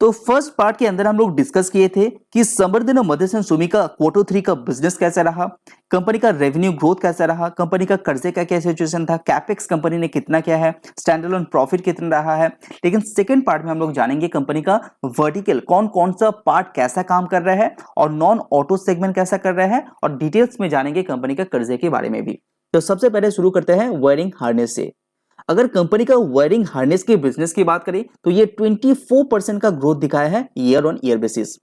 तो first part के अंदर हम लोग डिस्कस किए थे कि समर्दन और मदरसन सुमी का क्वार्टर 3 का बिजनेस कैसा रहा, कंपनी का रेवेन्यू ग्रोथ कैसा रहा, कंपनी का कर्जे का क्या सिचुएशन था, कैपेक्स कंपनी ने कितना किया है, स्टैंड अलोन प्रॉफिट कितना रहा है। लेकिन सेकंड पार्ट में हम लोग जानेंगे कंपनी का वर्टिकल कौन कौन सा पार्ट कैसा काम कर रहा है और नॉन ऑटो सेगमेंट कैसा कर रहा है, और डिटेल्स में जानेंगे कंपनी का कर्जे के बारे में भी। तो सबसे पहले शुरू करते हैं वायरिंग हार्नेस से। अगर कंपनी का वायरिंग हार्नेस के बिजनेस की बात करें तो ये 24% का ग्रोथ दिखाया है ईयर ऑन ईयर बेसिस,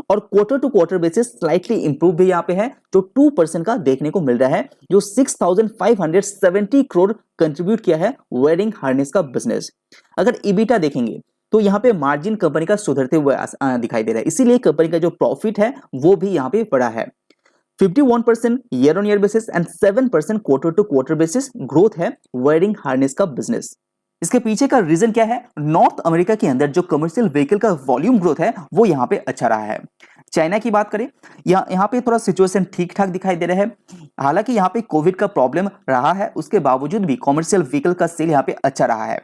और quarter to quarter basis slightly improve भी यहाँ पे है जो 2% का देखने को मिल रहा है, जो 6570 करोड़ कंट्रीब्यूट किया है वायरिंग हार्नेस का बिजनेस। अगर ईबिटा देखेंगे तो यहाँ पे मार्जिन कंपनी का सुधरते हुए दिखाई दे रहा है, इसीलिए कंपनी का जो प्रॉफिट है वो भी यहाँ पे बढ़ा है। 51% year on year basis and 7% quarter to quarter basis growth है वायरिंग हार्नेस का बिजनेस। इसके पीछे का रीजन क्या है? नॉर्थ अमेरिका के अंदर जो कमर्शियल व्हीकल का वॉल्यूम ग्रोथ है वो यहाँ पे अच्छा रहा है। चाइना की बात करें, यहाँ पे थोड़ा सिचुएशन ठीक ठाक दिखाई दे रहा है। हालांकि यहाँ पे कोविड का प्रॉब्लम रहा है, उसके बावजूद भी कमर्शियल व्हीकल का सेल यहाँ पे अच्छा रहा है।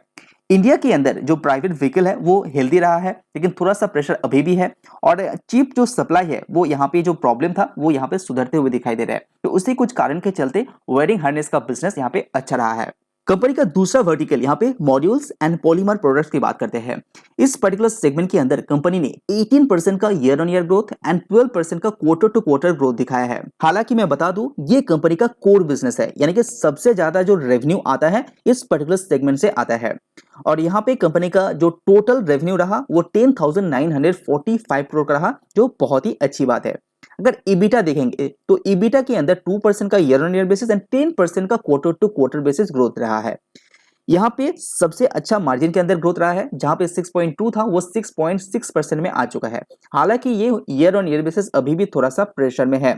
इंडिया के अंदर जो प्राइवेट व्हीकल है वो हेल्दी रहा है, लेकिन थोड़ा सा प्रेशर अभी भी है, और चीप जो सप्लाई है वो यहाँ पे जो प्रॉब्लम था वो यहाँ पे सुधरते हुए दिखाई दे रहा है। तो उसी कुछ कारण के चलते वायरिंग हार्नेस का बिजनेस यहाँ पे अच्छा रहा है। कंपनी का दूसरा वर्टिकल यहाँ पे मॉड्यूल्स एंड पॉलीमर प्रोडक्ट्स की बात करते हैं। इस पर्टिकुलर सेगमेंट के अंदर कंपनी ने 18% का year on year growth and 12% का क्वार्टर टू क्वार्टर ग्रोथ दिखाया है। हालांकि मैं बता दूं ये कंपनी का कोर बिजनेस है, यानी कि सबसे ज्यादा जो रेवेन्यू आता है इस पर्टिकुलर सेगमेंट से आता है, और यहाँ पे कंपनी का जो टोटल रेवेन्यू रहा वो 10,945 करोड़ का रहा, जो बहुत ही अच्छी बात है। अगर ईबिटा देखेंगे तो ईबिटा के अंदर 2% का year on year basis and 10% का quarter to quarter basis growth रहा है। यहाँ पे सबसे अच्छा मार्जिन के अंदर ग्रोथ रहा है, जहां पे 6.2 था वो 6.6% में आ चुका है। हालांकि ये ईयर ऑन ईयर बेसिस अभी भी थोड़ा सा प्रेशर में है।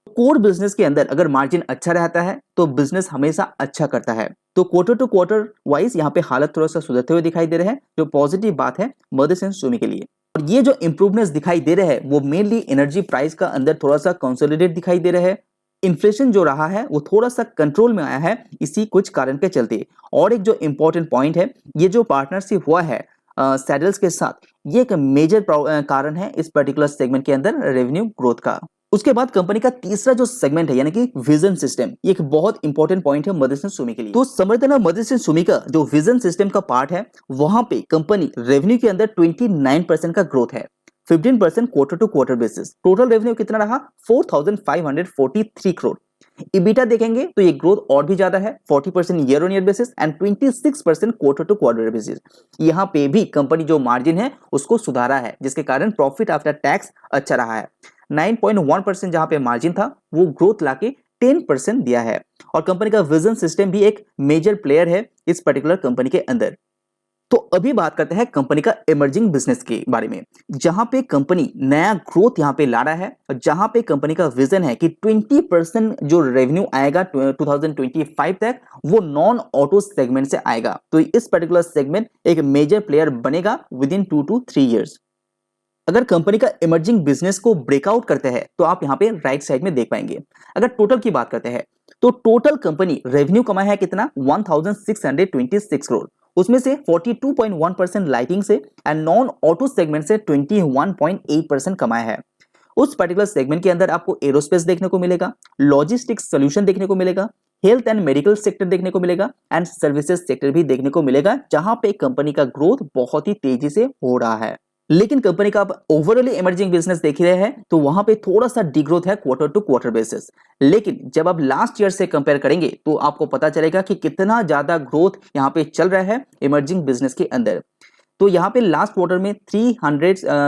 कोर बिजनेस के अंदर अगर मार्जिन अच्छा रहता है तो बिजनेस हमेशा अच्छा करता है। तो क्वार्टर टू क्वार्टर वाइज यहाँ पे हालत थोड़ा सा सुधरते हुए दिखाई दे रहे हैं, जो पॉजिटिव बात है मदरसन सुमी के लिए। और ये जो इंप्रूवमेंट्स दिखाई दे रहे हैं वो मेनली एनर्जी प्राइस का अंदर थोड़ा सा कंसोलिडेट दिखाई दे रहा है। इन्फ्लेशन जो रहा है वो थोड़ा सा कंट्रोल में आया है इसी कुछ कारण के चलते। और एक जो इंपॉर्टेंट पॉइंट है, ये जो पार्टनरशिप हुआ है सैडल्स के साथ, ये एक मेजर कारण है इस पर्टिकुलर सेगमेंट के अंदर रेवेन्यू ग्रोथ का। उसके बाद कंपनी का तीसरा जो सेगमेंट है यानी कि विजन सिस्टम, ये एक बहुत इंपॉर्टेंट पॉइंट है मदरसन सुमी के लिए। तो समर्थन मदरसन सुमी का जो विजन सिस्टम का पार्ट है वहां पे कंपनी रेवेन्यू के अंदर 29% का ग्रोथ है, 15% quarter to quarter basis. Total revenue कितना रहा? 4,543 करोड़। इबिटा देखेंगे तो ये ग्रोथ और भी ज्यादा है, 40% year on year basis and 26% quarter to quarter basis. यहाँ पे भी कंपनी जो मार्जिन है उसको सुधारा है, जिसके कारण प्रॉफिट आफ्टर टैक्स अच्छा रहा है। 9.1% जहां पे मार्जिन था वो ग्रोथ लाके 10% दिया है, और कंपनी का विजन सिस्टम भी एक मेजर प्लेयर है इस पर्टिकुलर कंपनी के अंदर। तो अभी बात करते हैं कंपनी का इमर्जिंग बिजनेस के बारे में, जहां पे कंपनी नया ग्रोथ यहां पे ला रहा है, और जहां पे कंपनी का विजन है कि 20% जो रेवेन्यू आएगा 2025 तक वो नॉन ऑटो सेगमेंट से आएगा। तो इस पर्टिकुलर सेगमेंट एक मेजर प्लेयर बनेगा विद इन 2 to 3 ईयर्स। अगर कंपनी का इमर्जिंग बिजनेस को ब्रेकआउट करते हैं तो आप यहाँ पे राइट साइड में देख पाएंगे। अगर टोटल की बात करते हैं तो टोटल कंपनी रेवेन्यू कमाया है कितना? 1626 करोड़। उसमें से 42.1% लाइटिंग से एंड नॉन ऑटो सेगमेंट से 21.8% कमाया है। उस पर्टिकुलर सेगमेंट के अंदर आपको एरोस्पेस देखने को मिलेगा, लॉजिस्टिक्स सोल्यूशन देखने को मिलेगा, हेल्थ एंड मेडिकल सेक्टर देखने को मिलेगा, एंड सर्विसेज सेक्टर भी देखने को मिलेगा, जहां पे कंपनी का ग्रोथ बहुत ही तेजी से हो रहा है। लेकिन कंपनी का आप ओवरऑली इमर्जिंग बिजनेस देख रहे हैं तो वहां पे थोड़ा सा डिग्रोथ है क्वार्टर टू क्वार्टर बेसिस। लेकिन जब आप लास्ट ईयर से कंपेयर करेंगे तो आपको पता चलेगा कि कितना ज्यादा ग्रोथ यहाँ पे चल रहा है इमर्जिंग बिजनेस के अंदर। तो यहाँ पे लास्ट क्वार्टर में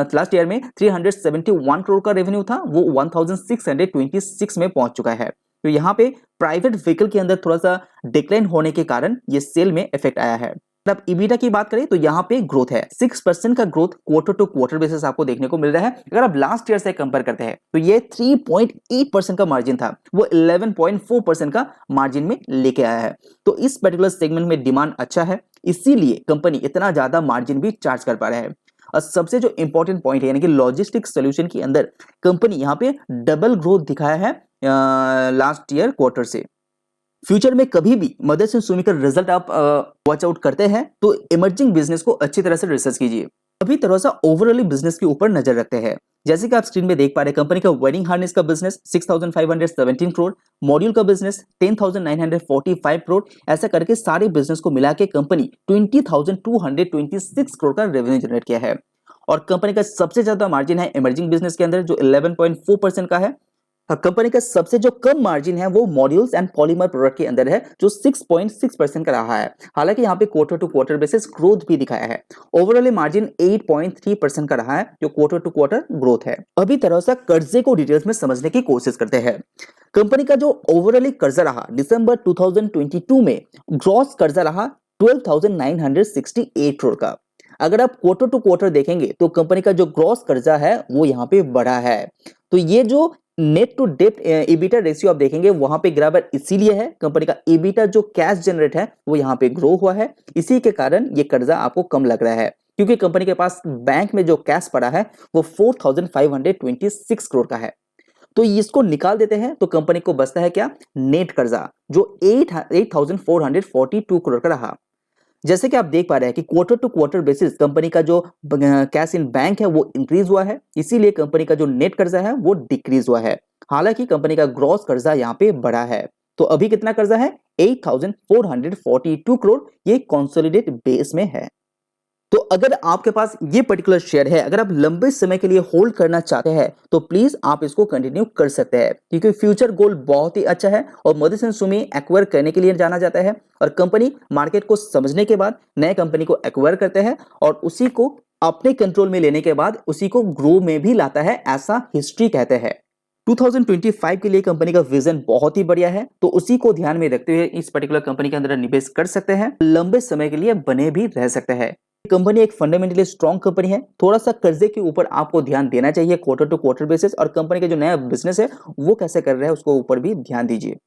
लास्ट ईयर में 371 करोड़ का रेवेन्यू था, वो 1626 में पहुंच चुका है। तो यहाँ पे प्राइवेट व्हीकल के अंदर थोड़ा सा डिक्लाइन होने के कारण ये सेल में इफेक्ट आया है। अब ईबिटा की बात करें तो यहाँ पे ग्रोथ है, 6% का growth quarter to quarter basis आपको देखने को मिल रहा है। अगर आप लास्ट ईयर से कंपेयर करते हैं तो ये 3.8% का मार्जिन था, वो 11.4% का मार्जिन में लेके आया है। तो इस पर्टिकुलर सेगमेंट में डिमांड अच्छा है, इसीलिए कंपनी इतना ज्यादा मार्जिन भी चार्ज कर पा रहा है। और सबसे जो इंपॉर्टेंट पॉइंट है यानी कि लॉजिस्टिक्स सोल्यूशन के अंदर कंपनी यहाँ पे डबल ग्रोथ दिखाया है लास्ट ईयर क्वार्टर से। फ्यूचर में कभी भी मदरसन सुमी का रिजल्ट आप वॉच आउट करते हैं तो इमर्जिंग बिजनेस को अच्छी तरह से रिसर्च कीजिए। अभी थोड़ा सा ओवरऑली बिजनेस के ऊपर नजर रखते हैं। जैसे कि आप स्क्रीन में देख पा रहे हैं, कंपनी का वायरिंग हार्नेस का बिजनेस 6,517 करोड़, मॉड्यूल का बिजनेस 10,945 करोड़, ऐसा करके सारे बिजनेस को मिला के कंपनी 20,226 करोड़ का रेवेन्यू जनरेट किया है। और कंपनी का सबसे ज्यादा मार्जिन है इमर्जिंग बिजनेस के अंदर जो 11.4% का है। कंपनी का सबसे जो कम मार्जिन है वो मॉड्यूल्स एंड पॉलीमर प्रोडक्ट के अंदर है जो 6.6% का रहा है। हालांकि यहाँ पे quarter to quarter basis growth भी दिखाया है। ओवरऑल मार्जिन 8.3% का रहा है जो क्वार्टर टू क्वार्टर ग्रोथ है। अभी तरह से कर्जे को डिटेल्स में समझने की कोशिश करते हैं। कंपनी का जो ओवरऑल कर्जा रहा दिसंबर 2022 में ग्रॉस कर्जा रहा 12,968 करोड़ का। अगर आप क्वार्टर टू क्वार्टर देखेंगे तो कंपनी का जो ग्रॉस कर्जा है वो यहाँ पे बढ़ा है। तो ये जो net to debt EBITDA ratio आप देखेंगे वहां पे गिरावट इसीलिए है, कंपनी का ईबिटा जो कैश जनरेट है वो यहाँ पे ग्रो हुआ है, इसी के कारण ये कर्जा आपको कम लग रहा है क्योंकि कंपनी के पास बैंक में जो कैश पड़ा है वो 4,526 करोड़ का है। तो इसको निकाल देते हैं तो कंपनी को बचता है क्या, नेट कर्जा जो 8,442 करोड़ का रहा। जैसे कि आप देख पा रहे हैं कि quarter to quarter basis company का जो कैश इन बैंक है वो इंक्रीज हुआ है, इसीलिए कंपनी का जो नेट कर्जा है वो डिक्रीज हुआ है। हालांकि कंपनी का ग्रॉस कर्जा यहाँ पे बढ़ा है। तो अभी कितना कर्जा है, 8,442 करोड़, ये कंसोलिडेट बेस में है। तो अगर आपके पास ये पर्टिकुलर शेयर है, अगर आप लंबे समय के लिए होल्ड करना चाहते हैं तो प्लीज आप इसको कंटिन्यू कर सकते हैं क्योंकि फ्यूचर गोल बहुत ही अच्छा है और मदरसन सुमी एक्वायर करने के लिए जाना जाता है और कंपनी मार्केट को समझने के बाद नए कंपनी को एक्वायर करते हैं और उसी को अपने कंट्रोल में लेने के बाद उसी को ग्रो में भी लाता है, ऐसा हिस्ट्री कहते हैं। 2025 के लिए कंपनी का विजन बहुत ही बढ़िया है, तो उसी को ध्यान में रखते हुए इस पर्टिकुलर कंपनी के अंदर निवेश कर सकते हैं, लंबे समय के लिए बने भी रह सकते हैं। कंपनी एक फंडामेंटली स्ट्रॉन्ग कंपनी है, थोड़ा सा कर्जे के ऊपर आपको ध्यान देना चाहिए क्वार्टर टू क्वार्टर बेसिस, और कंपनी का जो नया बिजनेस है वो कैसे कर रहा है उसको ऊपर भी ध्यान दीजिए।